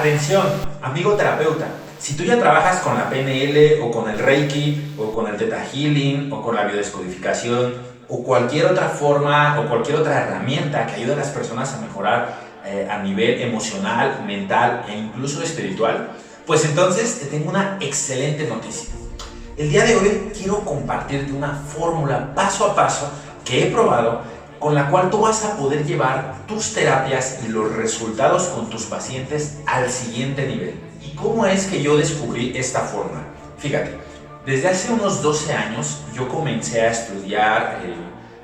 Atención, amigo terapeuta, si tú ya trabajas con la PNL o con el Reiki o con el Theta Healing o con la biodescodificación o cualquier otra forma o cualquier otra herramienta que ayude a las personas a mejorar a nivel emocional, mental e incluso espiritual, pues entonces te tengo una excelente noticia. El día de hoy quiero compartirte una fórmula paso a paso que he probado con la cual tú vas a poder llevar tus terapias y los resultados con tus pacientes al siguiente nivel. ¿Y cómo es que yo descubrí esta fórmula? Fíjate, desde hace unos 12 años yo comencé a estudiar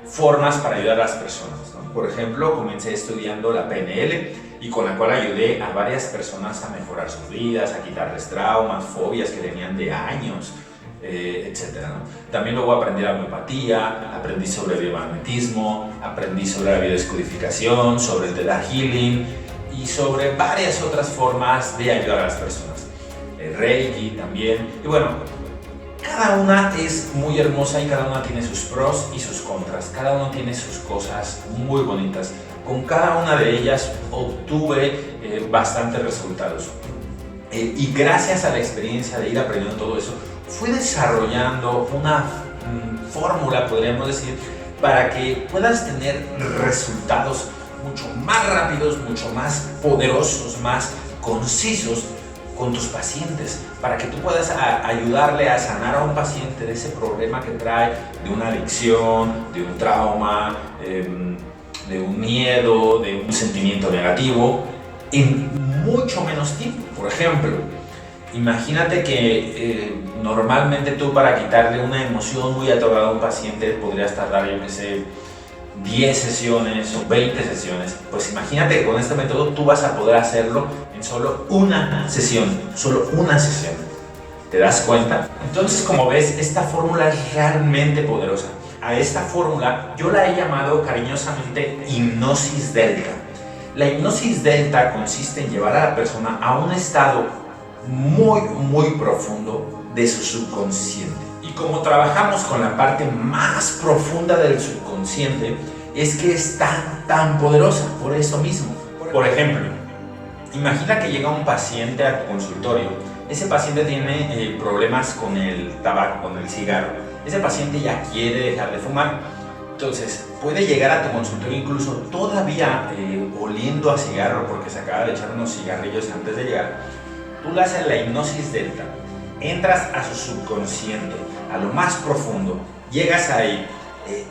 formas para ayudar a las personas, ¿no? Por ejemplo, comencé estudiando la PNL y con la cual ayudé a varias personas a mejorar sus vidas, a quitarles traumas, fobias que tenían de años, etcétera, ¿no? También luego aprendí la homeopatía, aprendí sobre biomagnetismo, aprendí sobre la biodescodificación, sobre el Theta Healing y sobre varias otras formas de ayudar a las personas. El Reiki también. Y bueno, cada una es muy hermosa y cada una tiene sus pros y sus contras. Cada uno tiene sus cosas muy bonitas. Con cada una de ellas obtuve bastantes resultados. Y gracias a la experiencia de ir aprendiendo todo eso, fui desarrollando una fórmula, podríamos decir, para que puedas tener resultados mucho más rápidos, mucho más poderosos, más concisos con tus pacientes, para que tú puedas ayudarle a sanar a un paciente de ese problema que trae, de una adicción, de un trauma, de un miedo, de un sentimiento negativo, en mucho menos tiempo. Por ejemplo, imagínate que normalmente tú para quitarle una emoción muy atorada a un paciente podrías tardar, yo que sé, 10 sesiones o 20 sesiones. Pues imagínate que con este método tú vas a poder hacerlo en solo una sesión, ¿Te das cuenta? Entonces, como ves, esta fórmula es realmente poderosa. A esta fórmula yo la he llamado cariñosamente hipnosis delta. La hipnosis delta consiste en llevar a la persona a un estado muy profundo de su subconsciente. Y como trabajamos con la parte más profunda del subconsciente, es que es tan poderosa por eso mismo. Por ejemplo, imagina que llega un paciente a tu consultorio. Ese paciente tiene problemas con el tabaco, con el cigarro. Ese paciente ya quiere dejar de fumar. Entonces, puede llegar a tu consultorio incluso todavía oliendo a cigarro porque se acaba de echar unos cigarrillos antes de llegar. Tú le haces la hipnosis delta, entras a su subconsciente, a lo más profundo, llegas ahí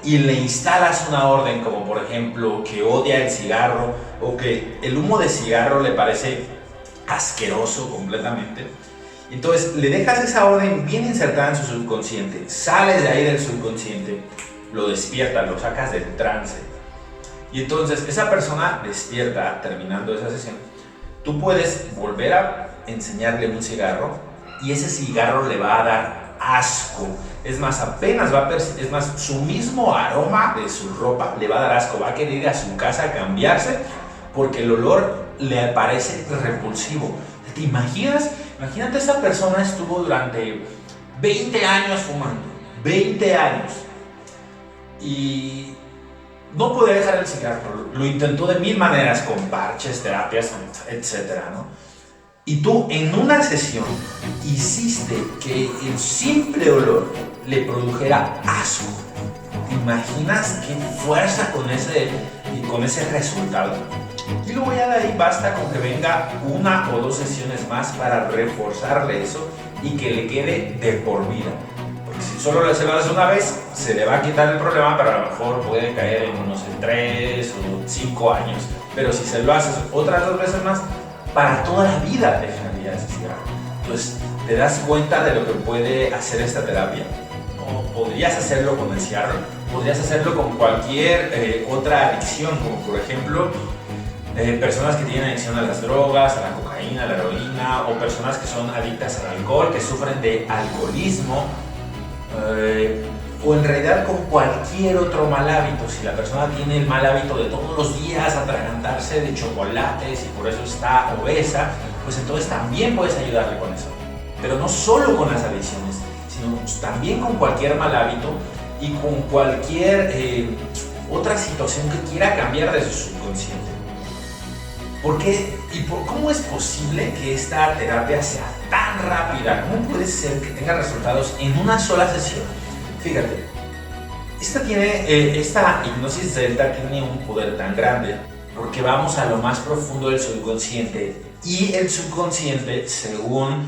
y le instalas una orden como por ejemplo que odia el cigarro o que el humo de cigarro le parece asqueroso completamente. Entonces le dejas esa orden bien insertada en su subconsciente, sales de ahí del subconsciente, lo despiertas, lo sacas del trance y entonces esa persona despierta terminando esa sesión. Tú puedes volver a enseñarle un cigarro y ese cigarro le va a dar asco. Es más, apenas va a percibir, es más, su mismo aroma de su ropa le va a dar asco. Va a querer ir a su casa a cambiarse porque el olor le parece repulsivo. ¿Te imaginas? Imagínate, esa persona estuvo durante 20 años fumando. 20 años. Y no podía dejar el cigarro. Lo intentó de mil maneras, con parches, terapias, etcétera, ¿no? Y tú en una sesión hiciste que el simple olor le produjera asco. ¿Te imaginas qué fuerza con ese resultado? Y luego ya de ahí basta con que venga una o dos sesiones más para reforzarle eso y que le quede de por vida. Porque si solo se lo haces una vez, se le va a quitar el problema, pero a lo mejor puede caer en unos 3 o 5 años. Pero si se lo haces otras 2 veces más, para toda la vida dejaría ese cigarro. Entonces te das cuenta de lo que puede hacer esta terapia. ¿No? Podrías hacerlo con el cigarro, podrías hacerlo con cualquier otra adicción, como por ejemplo personas que tienen adicción a las drogas, a la cocaína, a la heroína, o personas que son adictas al alcohol, que sufren de alcoholismo, o en realidad con cualquier otro mal hábito. Si la persona tiene el mal hábito de todos los días atragantarse de chocolates y por eso está obesa, pues entonces también puedes ayudarle con eso. Pero no solo con las adicciones, sino también con cualquier mal hábito y con cualquier otra situación que quiera cambiar de su subconsciente. ¿Por qué cómo es posible que esta terapia sea tan rápida? ¿Cómo puede ser que tenga resultados en una sola sesión? Fíjate, esta hipnosis delta tiene un poder tan grande porque vamos a lo más profundo del subconsciente, y el subconsciente, según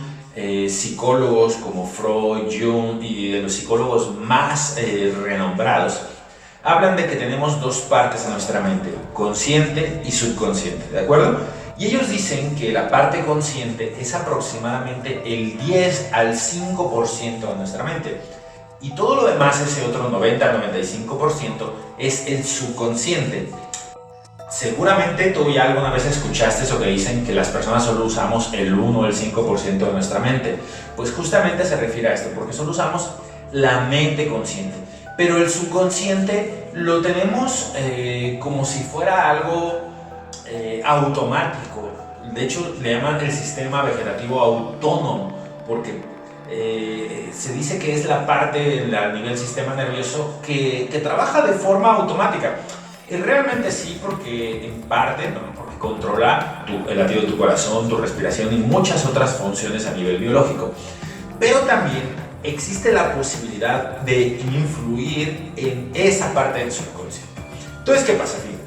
psicólogos como Freud, Jung y de los psicólogos más renombrados, hablan de que tenemos dos partes en nuestra mente, consciente y subconsciente, ¿de acuerdo? Y ellos dicen que la parte consciente es aproximadamente el 10 al 5% de nuestra mente, y todo lo demás, ese otro 90 al 95%, es el subconsciente. Seguramente tú ya alguna vez escuchaste eso que dicen que las personas solo usamos el 1 o el 5% de nuestra mente. Pues justamente se refiere a esto, porque solo usamos la mente consciente. Pero el subconsciente lo tenemos como si fuera algo automático. De hecho, le llaman el sistema vegetativo autónomo, porque se dice que es la parte a nivel sistema nervioso que trabaja de forma automática. Y realmente sí, porque en parte, ¿no? Porque controla el latido de tu corazón, tu respiración y muchas otras funciones a nivel biológico. Pero también existe la posibilidad de influir en esa parte del subconsciente. Entonces, ¿qué pasa? Fíjate,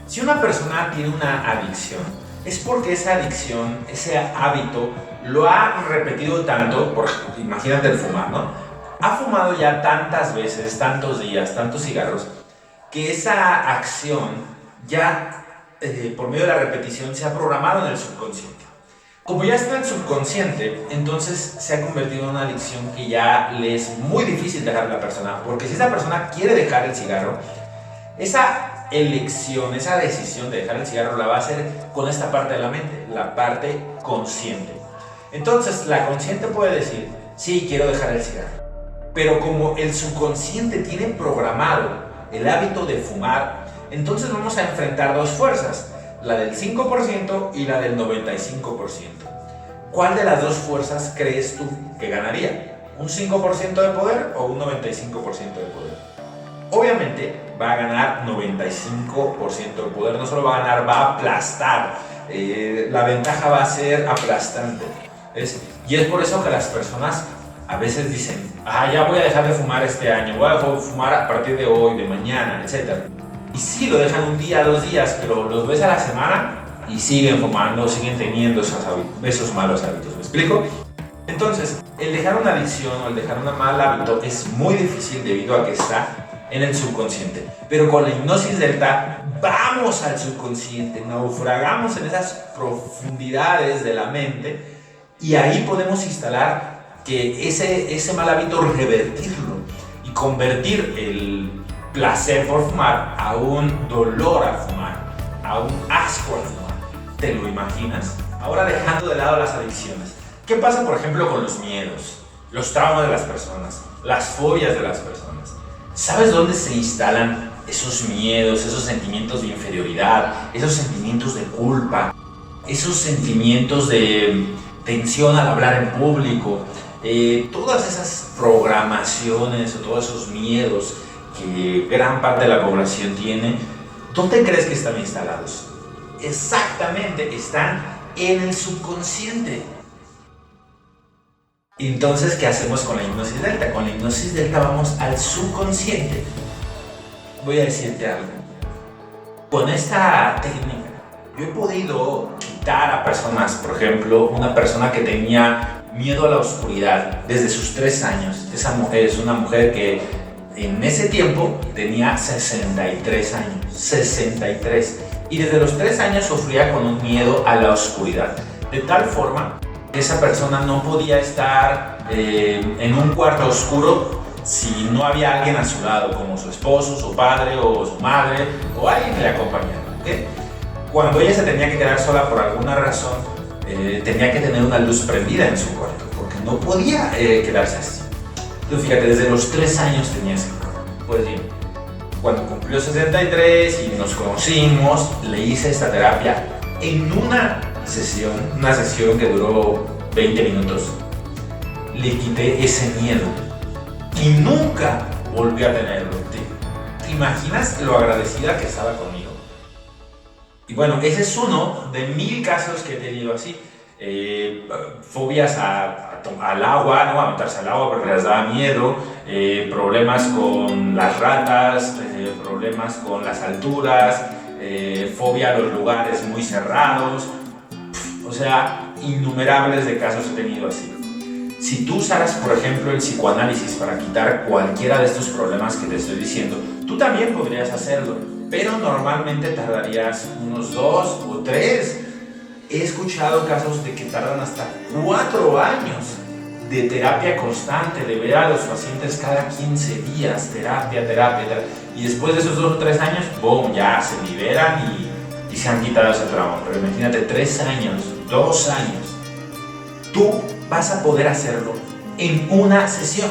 si una persona tiene una adicción, es porque esa adicción, ese hábito, lo ha repetido tanto, imagínate el fumar, ¿no? Ha fumado ya tantas veces, tantos días, tantos cigarros, que esa acción ya, por medio de la repetición, se ha programado en el subconsciente. Como ya está en el subconsciente, entonces se ha convertido en una adicción que ya le es muy difícil dejar a la persona, porque si esa persona quiere dejar el cigarro, esa elección, esa decisión de dejar el cigarro la va a hacer con esta parte de la mente, la parte consciente. Entonces, la consciente puede decir, sí, quiero dejar el cigarro, pero como el subconsciente tiene programado el hábito de fumar, entonces vamos a enfrentar dos fuerzas, la del 5% y la del 95%. ¿Cuál de las dos fuerzas crees tú que ganaría? ¿Un 5% de poder o un 95% de poder? Obviamente va a ganar 95% de poder, no solo va a ganar, va a aplastar. La ventaja va a ser aplastante. Y es por eso que las personas a veces dicen, ya voy a dejar de fumar este año, voy a dejar de fumar a partir de hoy, de mañana, etc. Y sí, lo dejan un día, 2 días, pero los ves a la semana y siguen fumando, siguen teniendo esos malos hábitos. ¿Me explico? Entonces, el dejar una adicción o el dejar un mal hábito es muy difícil debido a que está en el subconsciente. Pero con la hipnosis delta vamos al subconsciente, naufragamos en esas profundidades de la mente y ahí podemos instalar que ese mal hábito, revertirlo y convertir el placer por fumar a un dolor al fumar, a un asco al fumar. ¿Te lo imaginas? Ahora, dejando de lado las adicciones, ¿qué pasa por ejemplo con los miedos, los traumas de las personas, las fobias de las personas? ¿Sabes dónde se instalan esos miedos, esos sentimientos de inferioridad, esos sentimientos de culpa, esos sentimientos de tensión al hablar en público? Todas esas programaciones o todos esos miedos que gran parte de la población tiene, ¿dónde crees que están instalados? Exactamente, están en el subconsciente. Entonces, ¿qué hacemos con la hipnosis delta? Con la hipnosis delta vamos al subconsciente. Voy a decirte algo. Con esta técnica, yo he podido quitar a personas, por ejemplo, una persona que tenía miedo a la oscuridad desde sus 3 años. Esa mujer es una mujer que en ese tiempo tenía 63 años. 63. Y desde los 3 años sufría con un miedo a la oscuridad. De tal forma que esa persona no podía estar en un cuarto oscuro si no había alguien a su lado, como su esposo, su padre o su madre o alguien que le acompañara. ¿Okay? Cuando ella se tenía que quedar sola por alguna razón, tenía que tener una luz prendida en su cuarto, porque no podía quedarse así. Entonces, fíjate, desde los 3 años tenía ese problema. Pues bien, cuando cumplió 63 y nos conocimos, le hice esta terapia en una sesión que duró 20 minutos. Le quité ese miedo y nunca volví a tenerlo. ¿Te imaginas lo agradecida que estaba conmigo? Y bueno, ese es uno de 1000 casos que he tenido así. Fobias al agua, ¿no? A meterse al agua porque les daba miedo, problemas con las ratas, problemas con las alturas, fobia a los lugares muy cerrados. O sea, innumerables de casos he tenido así. Si tú usaras, por ejemplo, el psicoanálisis para quitar cualquiera de estos problemas que te estoy diciendo, tú también podrías hacerlo, pero normalmente tardarías unos 2 o 3. He escuchado casos de que tardan hasta 4 años de terapia constante, de ver a los pacientes cada 15 días, terapia, y después de esos 2 o 3 años, ¡boom!, ya se liberan y se han quitado ese trauma. Pero imagínate, 3 años, 2 años. Tú vas a poder hacerlo en una sesión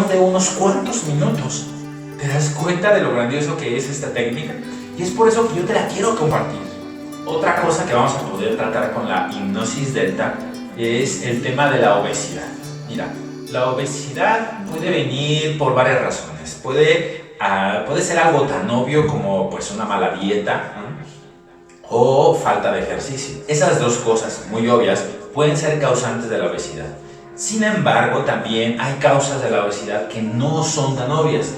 de unos cuantos minutos. ¿Te das cuenta de lo grandioso que es esta técnica? Y es por eso que yo te la quiero compartir. Otra cosa que vamos a poder tratar con la hipnosis delta es el tema de la obesidad. Mira, la obesidad puede venir por varias razones. Puede ser algo tan obvio como pues una mala dieta, ¿no? O falta de ejercicio. Esas dos cosas muy obvias pueden ser causantes de la obesidad. Sin embargo, también hay causas de la obesidad que no son tan obvias,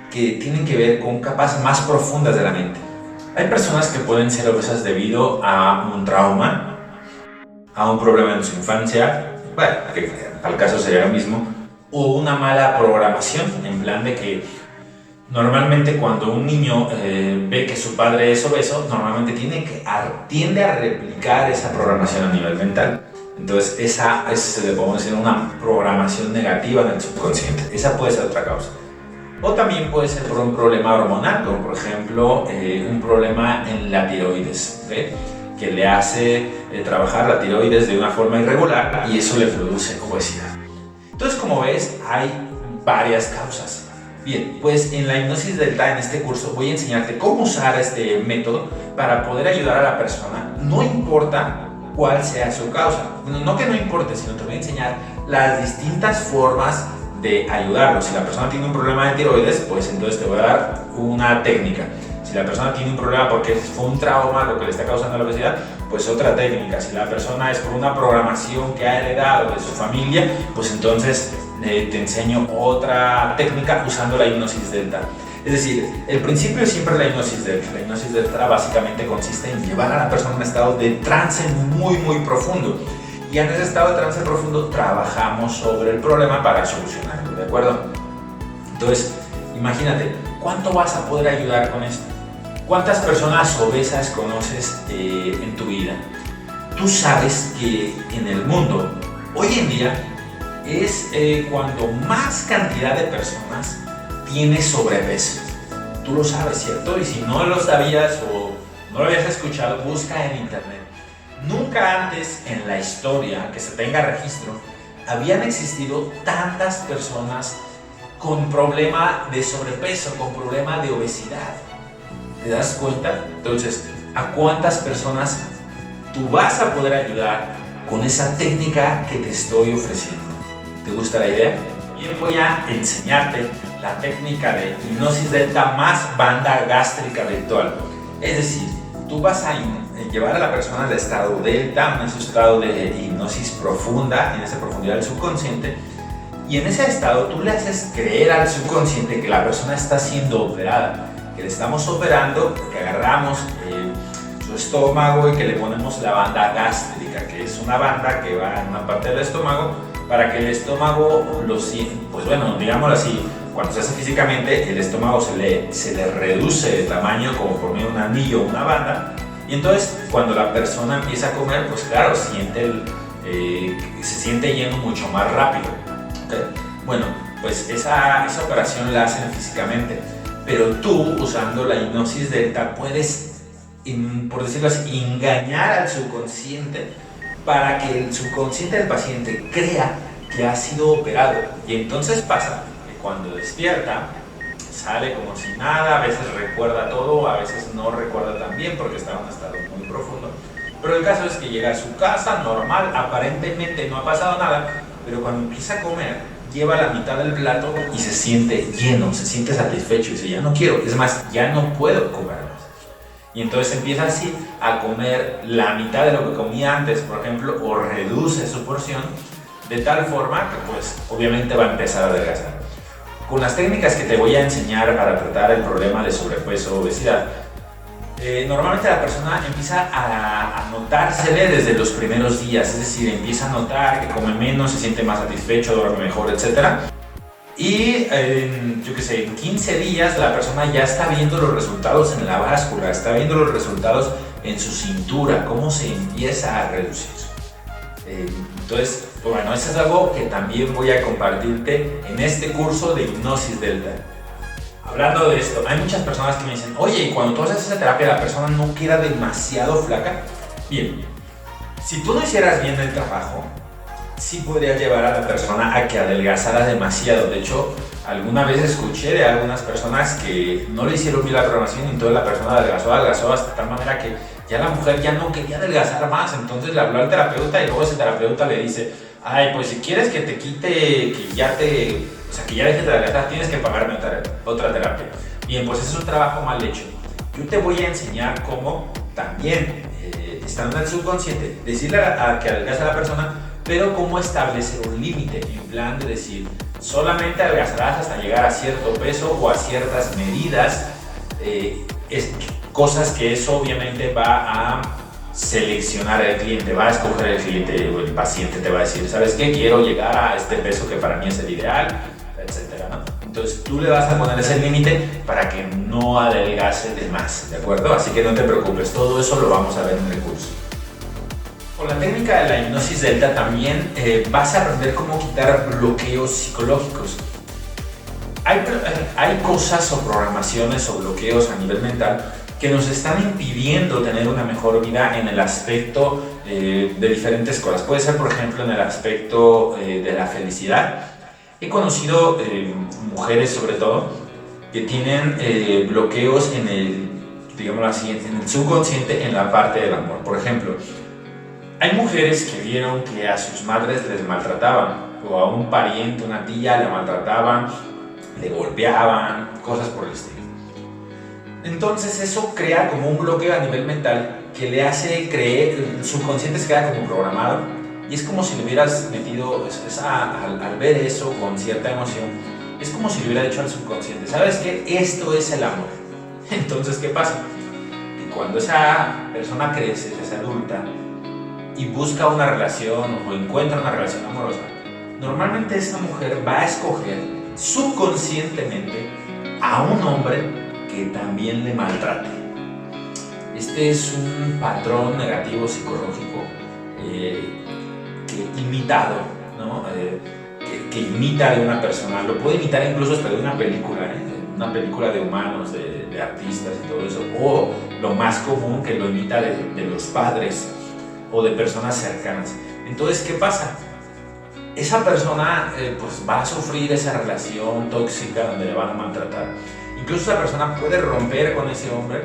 que tienen que ver con capas más profundas de la mente. Hay personas que pueden ser obesas debido a un trauma, a un problema en su infancia, bueno, que al caso sería lo mismo, o una mala programación, en plan de que normalmente cuando un niño ve que su padre es obeso, normalmente tiende a replicar esa programación a nivel mental. Entonces esa le podemos decir una programación negativa en el subconsciente. Esa puede ser otra causa. O también puede ser por un problema hormonal, como por ejemplo un problema en la tiroides, ¿okay? Que le hace trabajar la tiroides de una forma irregular y eso le produce obesidad. Entonces, como ves, hay varias causas. Bien, pues en la hipnosis delta, en este curso, voy a enseñarte cómo usar este método para poder ayudar a la persona, no importa cuál sea su causa. No que no importe, sino te voy a enseñar las distintas formas de ayudarlo. Si la persona tiene un problema de tiroides, pues entonces te voy a dar una técnica. Si la persona tiene un problema porque fue un trauma lo que le está causando la obesidad, pues otra técnica. Si la persona es por una programación que ha heredado de su familia, pues entonces te enseño otra técnica usando la hipnosis delta. Es decir, el principio es siempre la hipnosis delta. La hipnosis delta básicamente consiste en llevar a la persona a un estado de trance muy profundo. Y en ese estado de trance profundo trabajamos sobre el problema para solucionarlo, ¿de acuerdo? Entonces, imagínate, ¿cuánto vas a poder ayudar con esto? ¿Cuántas personas obesas conoces en tu vida? Tú sabes que en el mundo, hoy en día, es cuando más cantidad de personas tiene sobrepeso. Tú lo sabes, ¿cierto? Y si no lo sabías o no lo habías escuchado, busca en internet. Nunca antes en la historia que se tenga registro habían existido tantas personas con problema de sobrepeso, con problema de obesidad. ¿Te das cuenta? Entonces, ¿a cuántas personas tú vas a poder ayudar con esa técnica que te estoy ofreciendo? ¿Te gusta la idea? Bien, voy a enseñarte la técnica de hipnosis delta más banda gástrica virtual. Es decir, tú vas a llevar a la persona al estado delta, en ese estado de hipnosis profunda, en esa profundidad del subconsciente, y en ese estado tú le haces creer al subconsciente que la persona está siendo operada, que le estamos operando, que agarramos su estómago y que le ponemos la banda gástrica, que es una banda que va en una parte del estómago para que el estómago lo sienta. Pues bueno, digámoslo así, cuando se hace físicamente, el estómago se le reduce de tamaño como por medio de un anillo o una banda, y entonces cuando la persona empieza a comer, pues claro, se siente lleno mucho más rápido. ¿Okay? Bueno, pues esa operación la hacen físicamente, pero tú, usando la hipnosis delta, puedes, por decirlo así, engañar al subconsciente para que el subconsciente del paciente crea que ha sido operado. Y entonces pasa que cuando despierta, sale como si nada, a veces recuerda todo, a veces no recuerda tan bien porque está en un estado muy profundo. Pero el caso es que llega a su casa normal, aparentemente no ha pasado nada, pero cuando empieza a comer, lleva la mitad del plato y se siente lleno, se siente satisfecho y dice, ya no quiero, es más, ya no puedo comer más. Y entonces empieza así a comer la mitad de lo que comía antes, por ejemplo, o reduce su porción de tal forma que pues obviamente va a empezar a adelgazar. Con las técnicas que te voy a enseñar para tratar el problema de sobrepeso o obesidad, normalmente la persona empieza a notársele desde los primeros días, es decir, empieza a notar que come menos, se siente más satisfecho, duerme mejor, etc. Y yo qué sé, en 15 días la persona ya está viendo los resultados en la báscula, está viendo los resultados en su cintura, cómo se empieza a reducir. Entonces, bueno, eso es algo que también voy a compartirte en este curso de hipnosis delta. Hablando de esto, hay muchas personas que me dicen, oye, y cuando tú haces esa terapia la persona no queda demasiado flaca. Bien, si tú no hicieras bien el trabajo, sí podría llevar a la persona a que adelgazara demasiado. De hecho, alguna vez escuché de algunas personas que no le hicieron bien la programación y entonces la persona adelgazó hasta tal manera que ya la mujer ya no quería adelgazar más. Entonces le habló al terapeuta y luego ese terapeuta le dice, ay, pues si quieres que te quite, que ya dejes de adelgazar, tienes que pagarme otra terapia. Bien, pues ese es un trabajo mal hecho. Yo te voy a enseñar cómo también, estando en el subconsciente, decirle a que adelgaza a la persona, pero cómo establecer un límite, en plan de decir, solamente adelgazarás hasta llegar a cierto peso o a ciertas medidas, cosas que eso obviamente va a seleccionar al cliente, va a escoger el cliente o el paciente te va a decir, ¿sabes qué? Quiero llegar a este peso que para mí es el ideal, etcétera, ¿no? Entonces tú le vas a poner ese límite para que no adelgace de más, ¿de acuerdo? Así que no te preocupes, todo eso lo vamos a ver en el curso. Con la técnica de la hipnosis delta también vas a aprender cómo quitar bloqueos psicológicos. Hay cosas o programaciones o bloqueos a nivel mental que nos están impidiendo tener una mejor vida en el aspecto de diferentes cosas. Puede ser, por ejemplo, en el aspecto de la felicidad. He conocido mujeres, sobre todo, que tienen bloqueos en el, digámoslo así, en el subconsciente, en la parte del amor. Por ejemplo, hay mujeres que vieron que a sus madres les maltrataban, o a un pariente, una tía, le maltrataban, le golpeaban, cosas por el estilo. Entonces eso crea como un bloqueo a nivel mental que le hace creer, el subconsciente se queda como programado y es como si le hubieras metido, al ver eso con cierta emoción, es como si le hubiera dicho al subconsciente, ¿sabes qué? Esto es el amor. Entonces, ¿qué pasa? Que cuando esa persona crece, es adulta y busca una relación o encuentra una relación amorosa, normalmente esa mujer va a escoger subconscientemente a un hombre que también le maltrate. Este es un patrón negativo psicológico que imitado, ¿no? que imita de una persona, lo puede imitar incluso hasta de una película de humanos, de artistas y todo eso, o lo más común que lo imita de los padres o de personas cercanas. Entonces, ¿qué pasa? Esa persona pues va a sufrir esa relación tóxica donde le van a maltratar. Incluso esa persona puede romper con ese hombre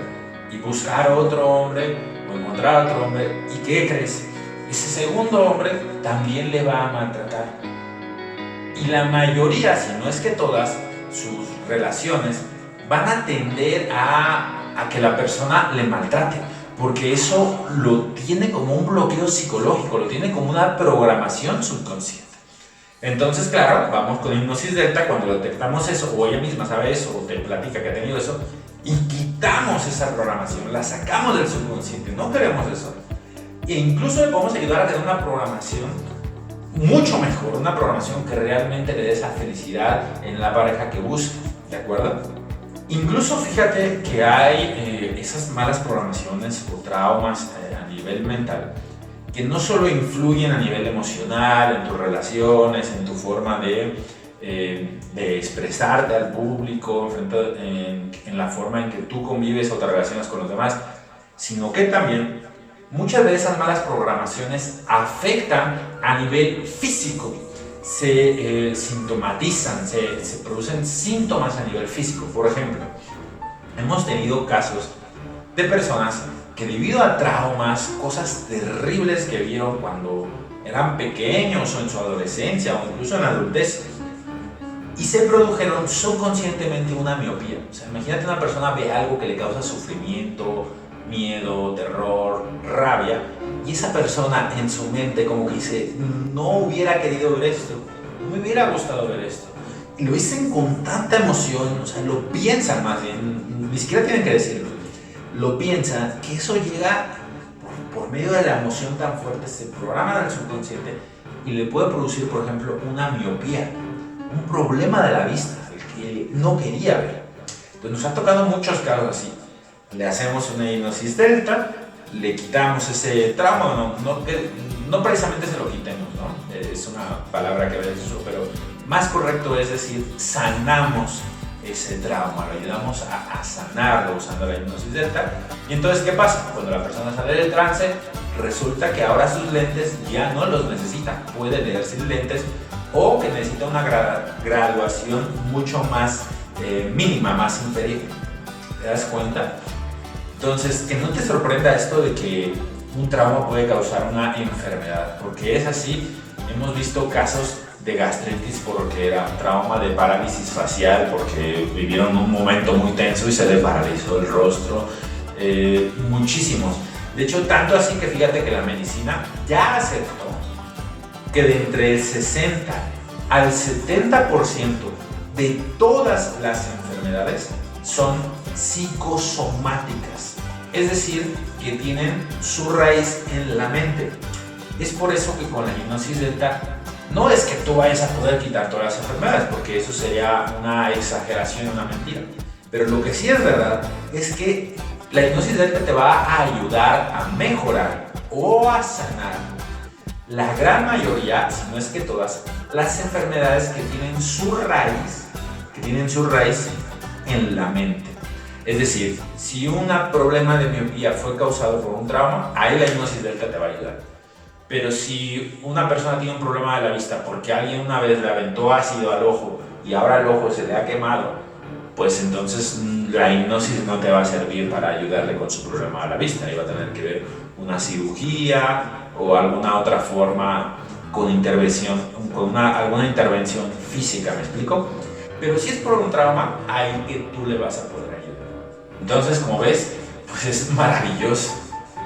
y buscar otro hombre o encontrar otro hombre. ¿Y qué crees? Ese segundo hombre también le va a maltratar. Y la mayoría, si no es que todas, sus relaciones van a tender a que la persona le maltrate. Porque eso lo tiene como un bloqueo psicológico, lo tiene como una programación subconsciente. Entonces, claro, vamos con hipnosis delta cuando detectamos eso, o ella misma sabe eso, o te platica que ha tenido eso, y quitamos esa programación, la sacamos del subconsciente, no queremos eso. E incluso le podemos ayudar a tener una programación mucho mejor, una programación que realmente le dé esa felicidad en la pareja que busca, ¿de acuerdo? Incluso fíjate que hay esas malas programaciones o traumas a nivel mental que no solo influyen a nivel emocional, en tus relaciones, en tu forma de expresarte al público, en la forma en que tú convives o te relacionas con los demás, sino que también muchas de esas malas programaciones afectan a nivel físico, se sintomatizan, se producen síntomas a nivel físico. Por ejemplo, hemos tenido casos de personas que debido a traumas, cosas terribles que vieron cuando eran pequeños o en su adolescencia o incluso en adultez, y se produjeron subconscientemente una miopía. O sea, imagínate una persona ve algo que le causa sufrimiento miedo, terror, rabia, y esa persona en su mente como que dice, no hubiera querido ver esto, no me hubiera gustado ver esto. Y lo dicen con tanta emoción, o sea, lo piensan más bien, ni siquiera tienen que decirlo, lo piensan, que eso llega por medio de la emoción tan fuerte, se programa en el subconsciente y le puede producir, por ejemplo, una miopía, un problema de la vista, el que no quería ver. Entonces nos han tocado muchos casos así. Le hacemos una hipnosis delta, le quitamos ese trauma, no precisamente se lo quitemos, ¿no? Es una palabra que a veces uso, pero más correcto es decir, sanamos ese trauma, lo ayudamos a sanarlo usando la hipnosis delta. Y entonces, ¿qué pasa? Cuando la persona sale del trance, resulta que ahora sus lentes ya no los necesita, puede leer sin lentes, o que necesita una graduación mucho más mínima, más inferior. ¿Te das cuenta? Entonces, que no te sorprenda esto de que un trauma puede causar una enfermedad, porque es así. Hemos visto casos de gastritis porque era un trauma, de parálisis facial porque vivieron un momento muy tenso y se les paralizó el rostro, muchísimos. De hecho, tanto así que fíjate que la medicina ya aceptó que de entre el 60 al 70% de todas las enfermedades son psicosomáticas, es decir, que tienen su raíz en la mente. Es por eso que con la hipnosis delta no es que tú vayas a poder quitar todas las enfermedades, porque eso sería una exageración, una mentira. Pero lo que sí es verdad es que la hipnosis delta te va a ayudar a mejorar o a sanar la gran mayoría, si no es que todas, las enfermedades que tienen su raíz en la mente. Es decir, si un problema de miopía fue causado por un trauma, ahí la hipnosis delta te va a ayudar. Pero si una persona tiene un problema de la vista porque alguien una vez le aventó ácido al ojo y ahora el ojo se le ha quemado, pues entonces la hipnosis no te va a servir para ayudarle con su problema de la vista. Ahí va a tener que ver una cirugía o alguna otra forma con intervención, alguna intervención física, ¿me explico? Pero si es por un trauma, ahí que tú le vas a poder ayudar. Entonces, como ves, pues es maravilloso.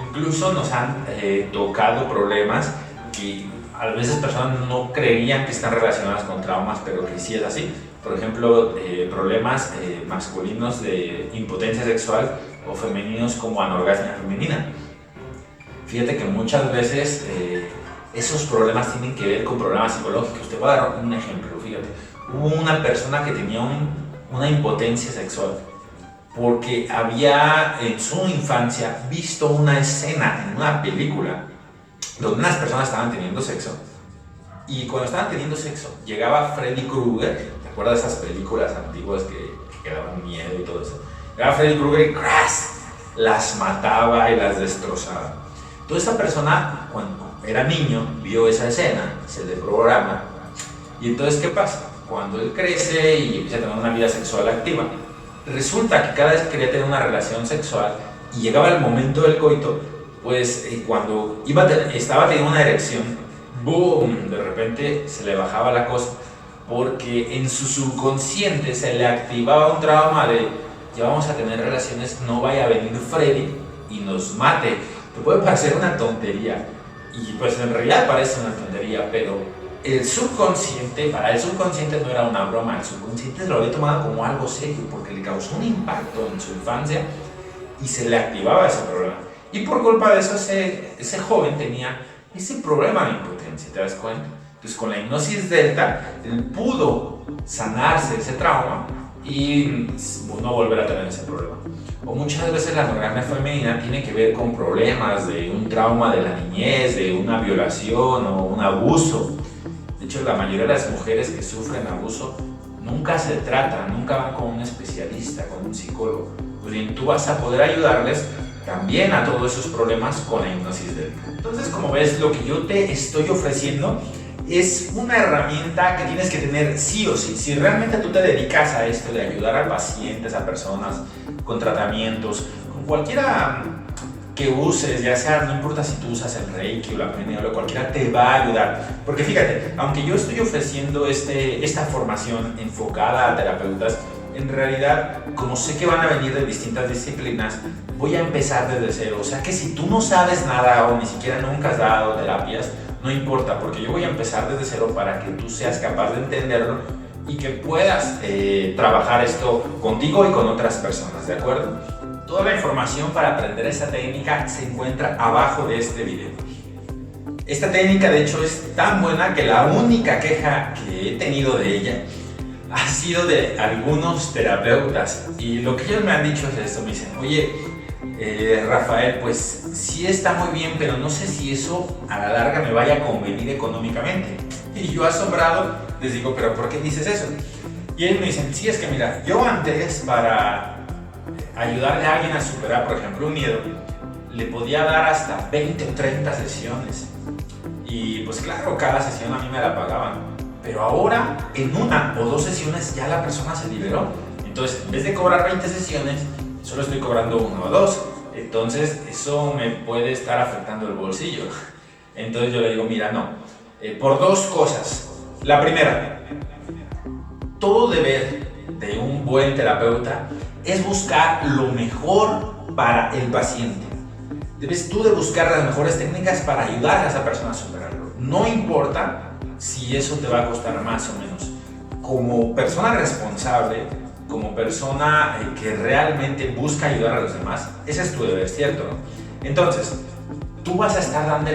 Incluso nos han tocado problemas que a veces personas no creían que están relacionadas con traumas, pero que sí es así. Por ejemplo, problemas masculinos de impotencia sexual o femeninos como anorgasmia femenina. Fíjate que muchas veces esos problemas tienen que ver con problemas psicológicos. Te voy a dar un ejemplo, fíjate. Hubo una persona que tenía una impotencia sexual porque había en su infancia visto una escena en una película donde unas personas estaban teniendo sexo, y cuando estaban teniendo sexo llegaba Freddy Krueger. ¿Te acuerdas de esas películas antiguas que daban miedo y todo eso? Llegaba Freddy Krueger y ¡crash!, las mataba y las destrozaba. Toda esa persona, cuando era niño, vio esa escena, se le programa, y entonces ¿qué pasa? Cuando él crece y empieza a tener una vida sexual activa, resulta que cada vez que quería tener una relación sexual y llegaba el momento del coito, pues cuando estaba teniendo una erección, ¡boom!, de repente se le bajaba la cosa, porque en su subconsciente se le activaba un trauma de ya vamos a tener relaciones, no vaya a venir Freddy y nos mate. Te puede parecer una tontería, y pues en realidad parece una tontería, pero para el subconsciente no era una broma. El subconsciente lo había tomado como algo serio porque le causó un impacto en su infancia y se le activaba ese problema. Y por culpa de eso ese joven tenía ese problema de impotencia, ¿te das cuenta? Entonces con la hipnosis delta él pudo sanarse ese trauma y no volver a tener ese problema. O muchas veces la anorgasmia femenina tiene que ver con problemas de un trauma de la niñez, de una violación o un abuso. De hecho, la mayoría de las mujeres que sufren abuso nunca se tratan, nunca van con un especialista, con un psicólogo. Pues bien, tú vas a poder ayudarles también a todos esos problemas con la hipnosis delta. Entonces, como ves, lo que yo te estoy ofreciendo es una herramienta que tienes que tener sí o sí. Si realmente tú te dedicas a esto de ayudar a pacientes, a personas con tratamientos, con cualquiera que uses, ya sea, no importa si tú usas el Reiki o la PNL o cualquiera, te va a ayudar. Porque fíjate, aunque yo estoy ofreciendo esta formación enfocada a terapeutas, en realidad, como sé que van a venir de distintas disciplinas, voy a empezar desde cero. O sea que si tú no sabes nada o ni siquiera nunca has dado terapias, no importa, porque yo voy a empezar desde cero para que tú seas capaz de entenderlo y que puedas trabajar esto contigo y con otras personas, ¿de acuerdo? Toda la información para aprender esta técnica se encuentra abajo de este video. Esta técnica de hecho es tan buena que la única queja que he tenido de ella ha sido de algunos terapeutas, y lo que ellos me han dicho es esto, me dicen, oye, Rafael, pues sí está muy bien, pero no sé si eso a la larga me vaya a convenir económicamente. Y yo asombrado les digo, pero ¿por qué dices eso? Y ellos me dicen, sí, es que mira, yo antes para ayudarle a alguien a superar, por ejemplo, un miedo, le podía dar hasta 20 o 30 sesiones. Y pues claro, cada sesión a mí me la pagaban. Pero ahora, en una o dos sesiones, ya la persona se liberó. Entonces, en vez de cobrar 20 sesiones, solo estoy cobrando uno o dos. Entonces, eso me puede estar afectando el bolsillo. Entonces yo le digo, mira, no. Por dos cosas. La primera, todo deber de un buen terapeuta es buscar lo mejor para el paciente. Debes tú de buscar las mejores técnicas para ayudar a esa persona a superarlo. No importa si eso te va a costar más o menos. Como persona responsable, como persona que realmente busca ayudar a los demás, ese es tu deber, ¿cierto? Entonces, tú vas a estar dando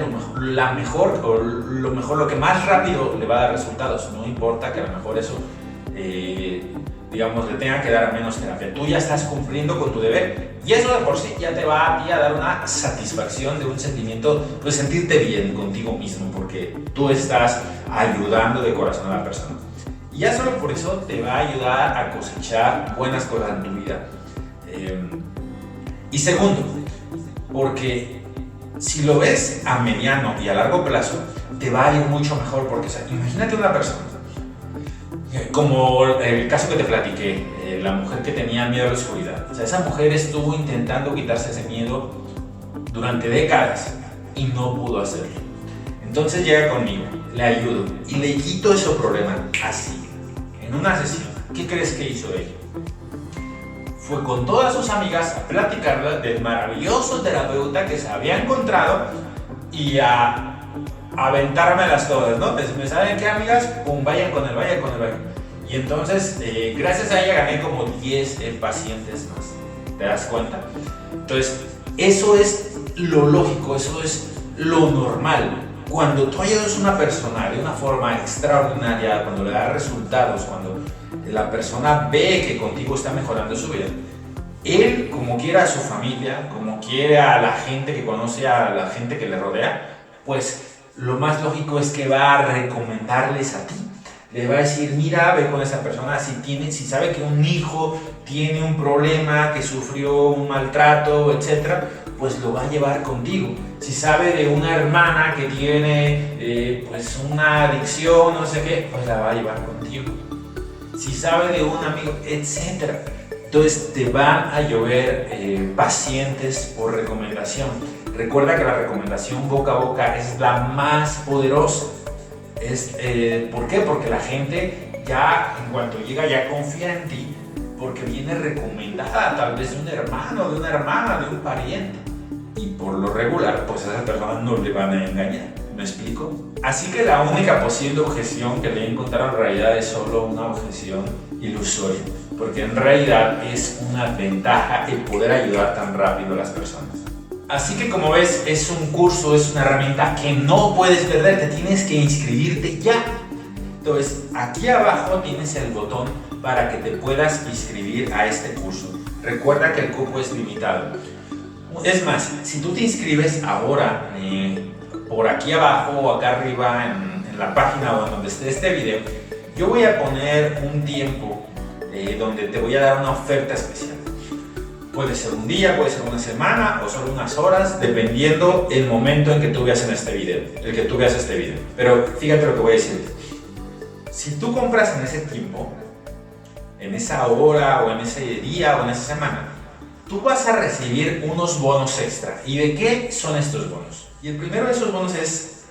lo que más rápido le va a dar resultados. No importa que a lo mejor eso, digamos, le tenga que dar menos terapia. Tú ya estás cumpliendo con tu deber y eso de por sí ya te va a ti a dar una satisfacción, de un sentimiento de sentirte bien contigo mismo, porque tú estás ayudando de corazón a la persona. Y ya solo por eso te va a ayudar a cosechar buenas cosas en tu vida. Y segundo, porque si lo ves a mediano y a largo plazo, te va a ir mucho mejor, porque o sea, imagínate una persona, como el caso que te platiqué, la mujer que tenía miedo a la oscuridad. O sea, esa mujer estuvo intentando quitarse ese miedo durante décadas y no pudo hacerlo. Entonces llega conmigo, le ayudo y le quito ese problema así, en una sesión. ¿Qué crees que hizo ella? Fue con todas sus amigas a platicarle del maravilloso terapeuta que se había encontrado y a aventármelas todas, ¿no? ¿Me saben qué, amigas? Pum, vayan con él. Y entonces, gracias a ella gané como 10 pacientes más. ¿Te das cuenta? Entonces, eso es lo lógico, eso es lo normal. Cuando tú ayudas a una persona de una forma extraordinaria, cuando le das resultados, cuando la persona ve que contigo está mejorando su vida, él, como quiera a su familia, como quiera a la gente que conoce, a la gente que le rodea, pues lo más lógico es que va a recomendarles a ti. Le va a decir, mira, ve con esa persona, si sabe que un hijo tiene un problema, que sufrió un maltrato, etc., pues lo va a llevar contigo. Si sabe de una hermana que tiene pues una adicción, no sé qué, pues la va a llevar contigo. Si sabe de un amigo, etc. Entonces te van a llover pacientes por recomendación. Recuerda que la recomendación boca a boca es la más poderosa. ¿Por qué? Porque la gente ya, en cuanto llega, ya confía en ti, porque viene recomendada tal vez de un hermano, de una hermana, de un pariente. Y por lo regular, pues a esa persona no le van a engañar. ¿Me explico? Así que la única posible objeción que le he encontrado en realidad es solo una objeción ilusoria, porque en realidad es una ventaja el poder ayudar tan rápido a las personas. Así que como ves, es un curso, es una herramienta que no puedes perder, te tienes que inscribirte ya. Entonces, aquí abajo tienes el botón para que te puedas inscribir a este curso. Recuerda que el cupo es limitado. Es más, si tú te inscribes ahora, por aquí abajo o acá arriba en la página o en donde esté este video, yo voy a poner un tiempo donde te voy a dar una oferta especial. Puede ser un día, puede ser una semana o solo unas horas, dependiendo el momento en que tú veas este video. Pero fíjate lo que voy a decir. Si tú compras en ese tiempo, en esa hora o en ese día o en esa semana, tú vas a recibir unos bonos extra. ¿Y de qué son estos bonos? Y el primero de esos bonos es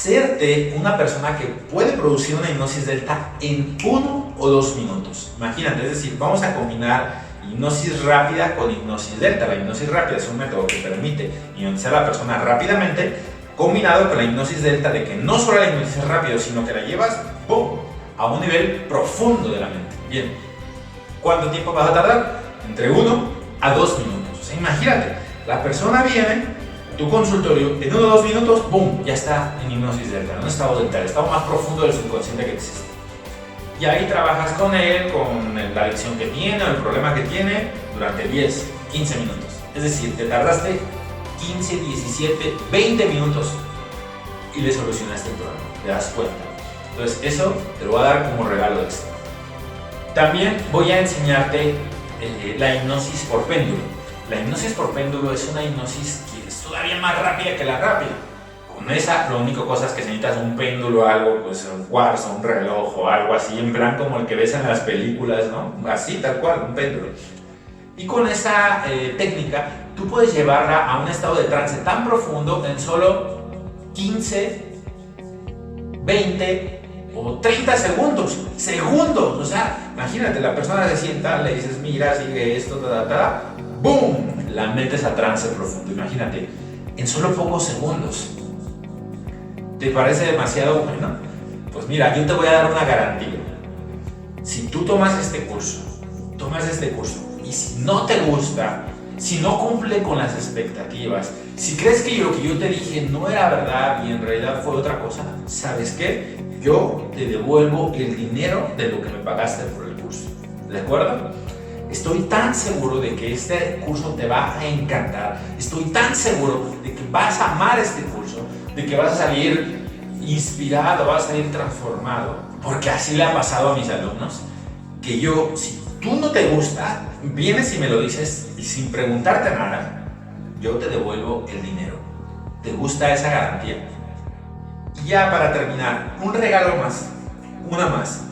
hacerte una persona que puede producir una hipnosis delta en 1 o 2 minutos. Imagínate, es decir, vamos a combinar hipnosis rápida con hipnosis delta. La hipnosis rápida es un método que permite hipnotizar a la persona rápidamente, combinado con la hipnosis delta, de que no solo la hipnotizas rápido, sino que la llevas ¡pum!, a un nivel profundo de la mente. Bien, ¿cuánto tiempo vas a tardar? Entre 1 a 2 minutos. O sea, imagínate, la persona viene a tu consultorio, en 1 o 2 minutos, ¡boom!, ya está en hipnosis delta, en un estado delta, el estado más profundo del subconsciente que existe. Y ahí trabajas con él, con la adicción que tiene o el problema que tiene durante 10, 15 minutos. Es decir, te tardaste 15, 17, 20 minutos y le solucionaste el problema, te das cuenta. Entonces eso te lo voy a dar como regalo extra. También voy a enseñarte la hipnosis por péndulo. La hipnosis por péndulo es una hipnosis que es todavía más rápida que la rápida. Con esa, lo único cosa es que necesitas un péndulo, algo, pues un cuarzo, un reloj o algo así, en plan como el que ves en las películas, ¿no? Así, tal cual, un péndulo. Y con esa técnica, tú puedes llevarla a un estado de trance tan profundo en solo 15, 20 o 30 segundos. ¡Segundos! O sea, imagínate, la persona se sienta, le dices, mira, sigue esto, ¡boom! La metes a trance profundo. Imagínate, en solo pocos segundos. ¿Te parece demasiado bueno? Pues mira, yo te voy a dar una garantía. Si tú tomas este curso y si no te gusta, si no cumple con las expectativas, si crees que lo que yo te dije no era verdad y en realidad fue otra cosa, ¿sabes qué? Yo te devuelvo el dinero de lo que me pagaste por el curso. ¿De acuerdo? Estoy tan seguro de que este curso te va a encantar. Estoy tan seguro de que vas a amar este curso, de que vas a salir inspirado, vas a salir transformado. Porque así le ha pasado a mis alumnos, que yo, si tú no te gusta, vienes y me lo dices y sin preguntarte nada, yo te devuelvo el dinero. ¿Te gusta esa garantía? Y ya para terminar, un regalo más, una más.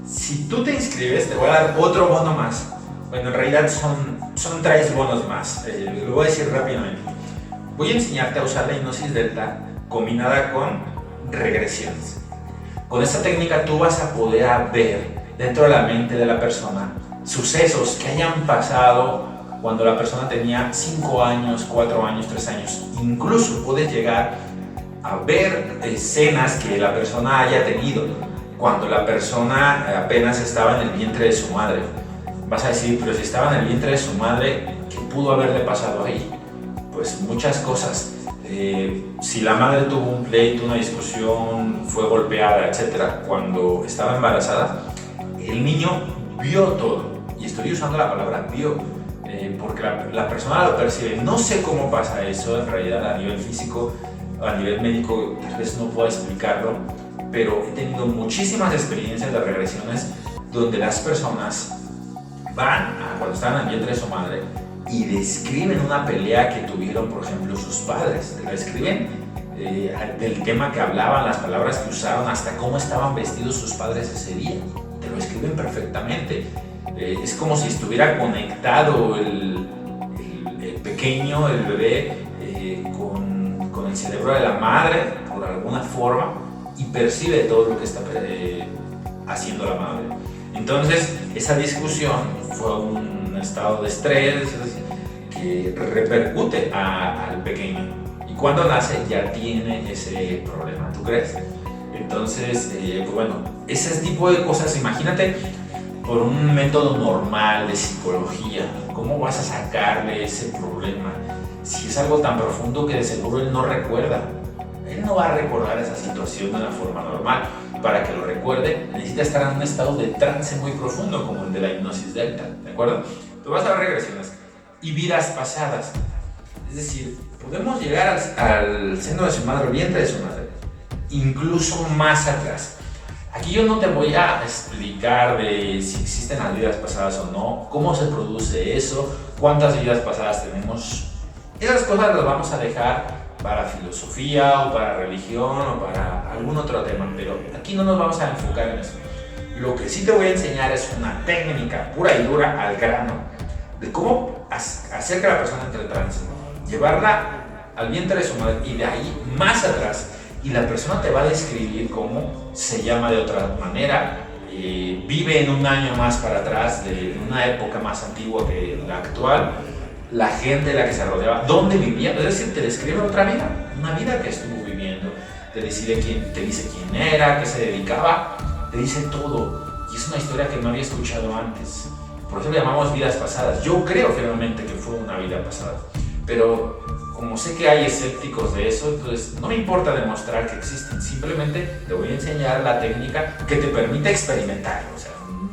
Si tú te inscribes, te voy a dar otro bono más. Bueno, en realidad son 3 bonos más. Lo voy a decir rápidamente. Voy a enseñarte a usar la hipnosis delta combinada con regresiones. Con esta técnica tú vas a poder ver dentro de la mente de la persona sucesos que hayan pasado cuando la persona tenía 5 años, 4 años, 3 años. Incluso puedes llegar a ver escenas que la persona haya tenido cuando la persona apenas estaba en el vientre de su madre. Vas a decir, pero si estaba en el vientre de su madre, ¿qué pudo haberle pasado ahí? Pues muchas cosas. Si la madre tuvo un pleito, una discusión, fue golpeada, etc., cuando estaba embarazada, el niño vio todo. Y estoy usando la palabra vio, porque la persona lo percibe. No sé cómo pasa eso en realidad a nivel físico, a nivel médico, tal vez no pueda explicarlo, pero he tenido muchísimas experiencias de regresiones donde las personas van a cuando estaban en el vientre de su madre y describen una pelea que tuvieron, por ejemplo, sus padres. Te la describen del tema que hablaban, las palabras que usaron, hasta cómo estaban vestidos sus padres ese día. Te lo escriben perfectamente. Es como si estuviera conectado el pequeño, el bebé, con el cerebro de la madre, por alguna forma, y percibe todo lo que está haciendo la madre. Entonces, esa discusión fue un estado de estrés que repercute al pequeño. Y cuando nace ya tiene ese problema, ¿tú crees? Entonces, pues bueno, ese tipo de cosas, imagínate por un método normal de psicología, ¿cómo vas a sacarle ese problema? Si es algo tan profundo que de seguro él no recuerda. Él no va a recordar esa situación de una forma normal. Para que lo recuerde, necesita estar en un estado de trance muy profundo, como el de la hipnosis delta, ¿de acuerdo? Tú vas a ver regresiones y vidas pasadas. Es decir, podemos llegar al seno de su madre, al vientre de su madre, incluso más atrás. Aquí yo no te voy a explicar de si existen las vidas pasadas o no, cómo se produce eso, cuántas vidas pasadas tenemos. Esas cosas las vamos a dejar para filosofía o para religión o para algún otro tema, pero aquí no nos vamos a enfocar en eso. Lo que sí te voy a enseñar es una técnica pura y dura al grano de cómo hacer que la persona entre en trance, llevarla al vientre de su madre y de ahí más atrás y la persona te va a describir cómo se llama de otra manera, vive en un año más para atrás, de una época más antigua que la actual, la gente de la que se rodeaba, dónde vivía, es decir, te describe otra vida, una vida que estuvo viviendo, te dice quién era, qué se dedicaba, te dice todo, y es una historia que no había escuchado antes. Por eso le llamamos vidas pasadas. Yo creo firmemente que fue una vida pasada, pero como sé que hay escépticos de eso, entonces no me importa demostrar que existen, simplemente te voy a enseñar la técnica que te permite experimentarlo. O sea,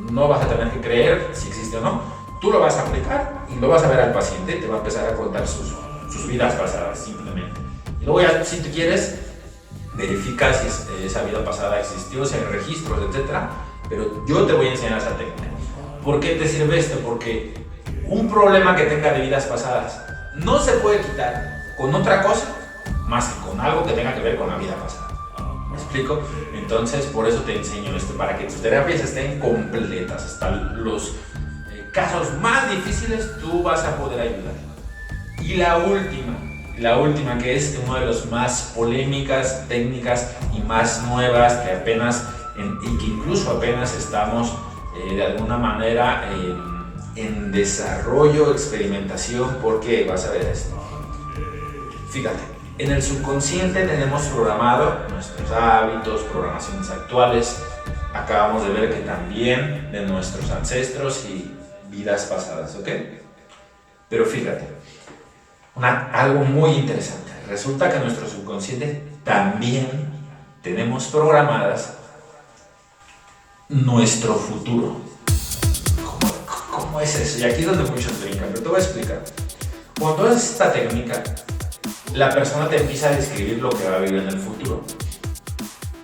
no vas a tener que creer si existe o no, tú lo vas a aplicar y lo vas a ver al paciente, te va a empezar a contar sus vidas pasadas simplemente. Y luego ya, si tú quieres, verifica si esa vida pasada existió, si hay registros, etc. Pero yo te voy a enseñar esa técnica. ¿Por qué te sirve esto? Porque un problema que tenga de vidas pasadas no se puede quitar con otra cosa más que con algo que tenga que ver con la vida pasada. ¿Me explico? Entonces, por eso te enseño esto, para que tus terapias estén completas. Hasta los casos más difíciles tú vas a poder ayudar. Y la última que es una de las más polémicas, técnicas y más nuevas que y que incluso apenas estamos de alguna manera en desarrollo, experimentación, porque vas a ver esto. Fíjate, en el subconsciente tenemos programado nuestros hábitos, programaciones actuales. Acabamos de ver que también de nuestros ancestros y vidas pasadas, ¿ok? Pero fíjate, algo muy interesante. Resulta que en nuestro subconsciente también tenemos programadas nuestro futuro. ¿Cómo es eso? Y aquí es donde muchos brincan, pero te voy a explicar. Cuando haces esta técnica, la persona te empieza a describir lo que va a vivir en el futuro.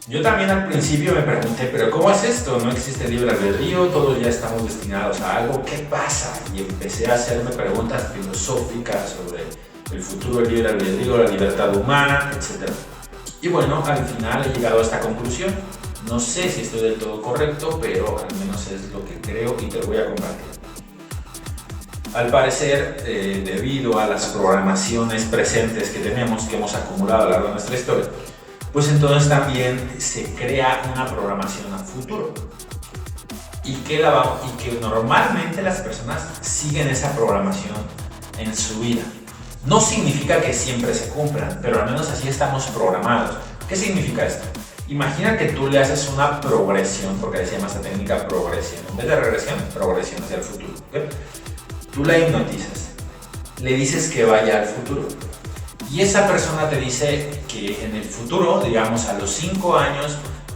Yo también al principio me pregunté, ¿pero cómo es esto? ¿No existe libre albedrío? ¿Todos ya estamos destinados a algo? ¿Qué pasa? Y empecé a hacerme preguntas filosóficas sobre el futuro, el libre albedrío, la libertad humana, etc. Y bueno, al final he llegado a esta conclusión. No sé si estoy del todo correcto, pero al menos es lo que creo y te lo voy a compartir. Al parecer, debido a las programaciones presentes que tenemos, que hemos acumulado a lo largo de nuestra historia, pues entonces también se crea una programación a futuro. Y que normalmente las personas siguen esa programación en su vida. No significa que siempre se cumplan, pero al menos así estamos programados. ¿Qué significa esto? Imagina que tú le haces una progresión, porque se llama esta técnica progresión. En vez de regresión, progresión hacia el futuro. ¿Okay? Tú la hipnotizas, le dices que vaya al futuro. Y esa persona te dice que en el futuro, digamos a los 5 años,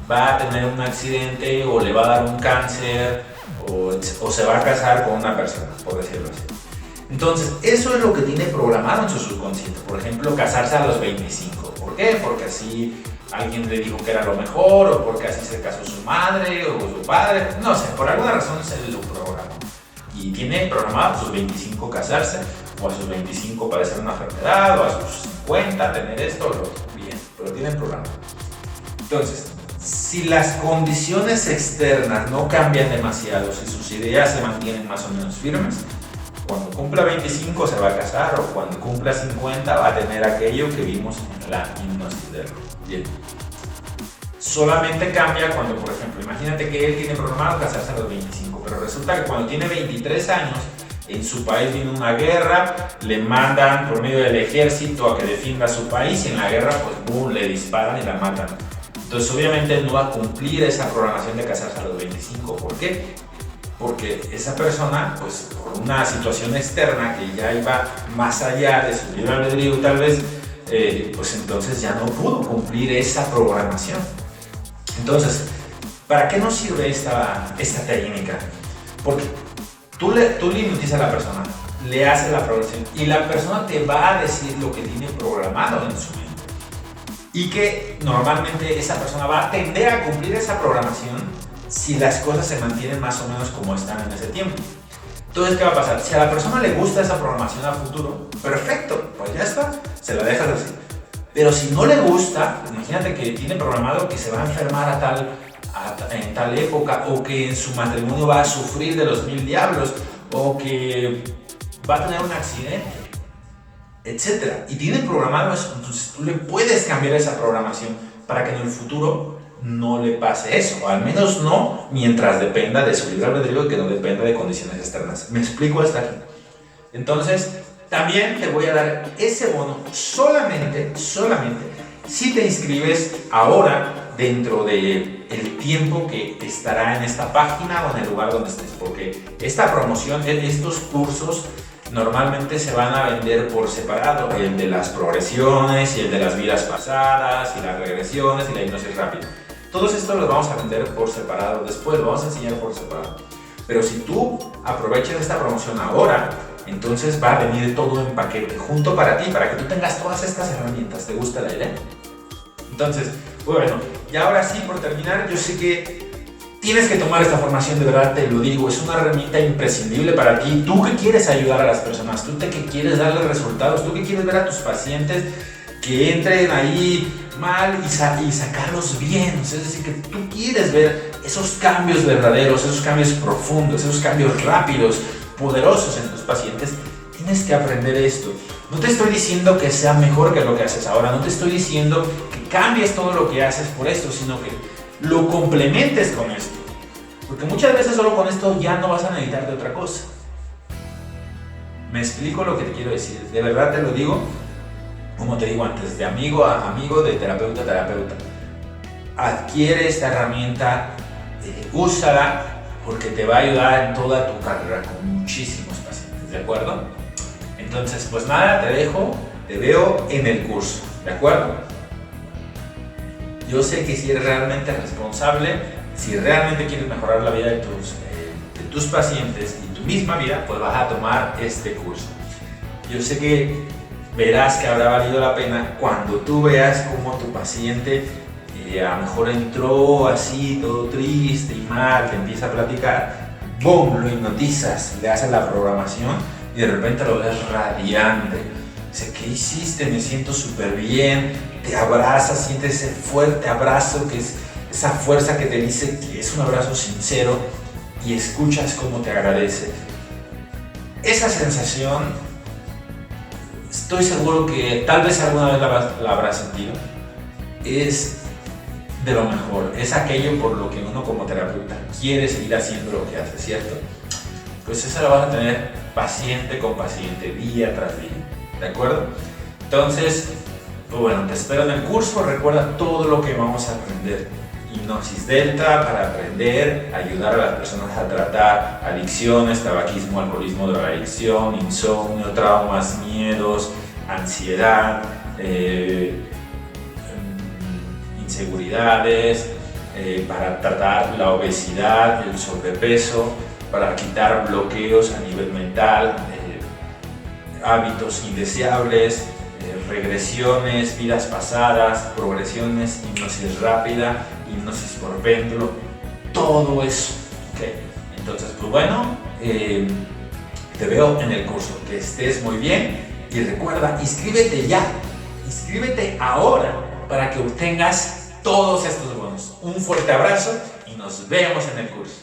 va a tener un accidente o le va a dar un cáncer o se va a casar con una persona, por decirlo así. Entonces, eso es lo que tiene programado en su subconsciente. Por ejemplo, casarse a los 25. ¿Por qué? Porque así alguien le dijo que era lo mejor, o porque así se casó su madre o su padre. No sé, por alguna razón se lo programó. Y tiene programado a sus 25 casarse, o a sus 25 padecer una enfermedad, o a sus 50 tener esto o lo otro. Bien, pero tienen programa. Entonces, si las condiciones externas no cambian demasiado, si sus ideas se mantienen más o menos firmes, cuando cumpla 25 se va a casar, o cuando cumpla 50 va a tener aquello que vimos en la hipnosis de él. Bien. Solamente cambia cuando, por ejemplo, imagínate que él tiene programado casarse a los 25, pero resulta que cuando tiene 23 años, en su país viene una guerra, le mandan por medio del ejército a que defienda su país, y en la guerra, pues, boom, le disparan y la matan. Entonces, obviamente, él no va a cumplir esa programación de casarse a los 25. ¿Por qué? Porque esa persona, pues, por una situación externa que ya iba más allá de su libre albedrío, tal vez, pues entonces ya no pudo cumplir esa programación. Entonces, ¿para qué nos sirve esta técnica? Porque tú le hipnotizas a la persona, le haces la programación y la persona te va a decir lo que tiene programado en su mente. Y que normalmente esa persona va a tender a cumplir esa programación si las cosas se mantienen más o menos como están en ese tiempo. Entonces, ¿qué va a pasar? Si a la persona le gusta esa programación a futuro, perfecto, pues ya está, se la dejas así. Pero si no le gusta, imagínate que tiene programado que se va a enfermar en tal época, o que en su matrimonio va a sufrir de los 1000 diablos, o que va a tener un accidente, etc. Y tiene programado eso, entonces tú le puedes cambiar esa programación para que en el futuro no le pase eso, o al menos no mientras dependa de su libre albedrío y que no dependa de condiciones externas. ¿Me explico hasta aquí? Entonces, también te voy a dar ese bono solamente si te inscribes ahora dentro de el tiempo que estará en esta página o en el lugar donde estés, porque esta promoción, estos cursos normalmente se van a vender por separado, el de las progresiones y el de las vidas pasadas y las regresiones y la hipnosis rápida. Todos estos los vamos a vender por separado, después lo vamos a enseñar por separado. Pero si tú aprovechas esta promoción ahora, entonces va a venir todo en paquete, junto para ti, para que tú tengas todas estas herramientas. ¿Te gusta la idea? Entonces, bueno, y ahora sí, por terminar, yo sé que tienes que tomar esta formación, de verdad te lo digo, es una herramienta imprescindible para ti. Tú que quieres ayudar a las personas, tú que quieres darles resultados, tú que quieres ver a tus pacientes que entren ahí mal y sacarlos bien. O sea, es decir, que tú quieres ver esos cambios verdaderos, esos cambios profundos, esos cambios rápidos, poderosos en tus pacientes. Tienes que aprender esto. No te estoy diciendo que sea mejor que lo que haces ahora, no te estoy diciendo que cambies todo lo que haces por esto, sino que lo complementes con esto. Porque muchas veces solo con esto ya no vas a necesitar de otra cosa. ¿Me explico lo que te quiero decir? De verdad te lo digo, como te digo antes, de amigo a amigo, de terapeuta a terapeuta. Adquiere esta herramienta, úsala, porque te va a ayudar en toda tu carrera con muchísimos pacientes, ¿de acuerdo? Entonces, pues nada, te veo en el curso, ¿de acuerdo? Yo sé que si eres realmente responsable, si realmente quieres mejorar la vida de tus pacientes y tu misma vida, pues vas a tomar este curso. Yo sé que verás que habrá valido la pena cuando tú veas cómo tu paciente a lo mejor entró así, todo triste y mal, te empieza a platicar, ¡boom!, lo hipnotizas, le haces la programación y de repente lo ves radiante. Dice, ¿qué hiciste? Me siento súper bien. Te abrazas, sientes ese fuerte abrazo, que es esa fuerza que te dice que es un abrazo sincero, y escuchas cómo te agradece. Esa sensación, estoy seguro que tal vez alguna vez la habrás sentido, es de lo mejor, es aquello por lo que uno como terapeuta quiere seguir haciendo lo que hace, ¿cierto? Pues eso lo vas a tener paciente con paciente, día tras día, ¿de acuerdo? Entonces, pues bueno, te espero en el curso. Recuerda todo lo que vamos a aprender. Hipnosis Delta para aprender a ayudar a las personas a tratar adicciones, tabaquismo, alcoholismo, drogadicción, insomnio, traumas, miedos, ansiedad, inseguridades, para tratar la obesidad, el sobrepeso, para quitar bloqueos a nivel mental, hábitos indeseables, regresiones, vidas pasadas, progresiones, hipnosis rápida, hipnosis por péndulo, todo eso. ¿Okay? Entonces, pues bueno, te veo en el curso. Que estés muy bien y recuerda, inscríbete ya, inscríbete ahora para que obtengas todos estos bonos. Un fuerte abrazo y nos vemos en el curso.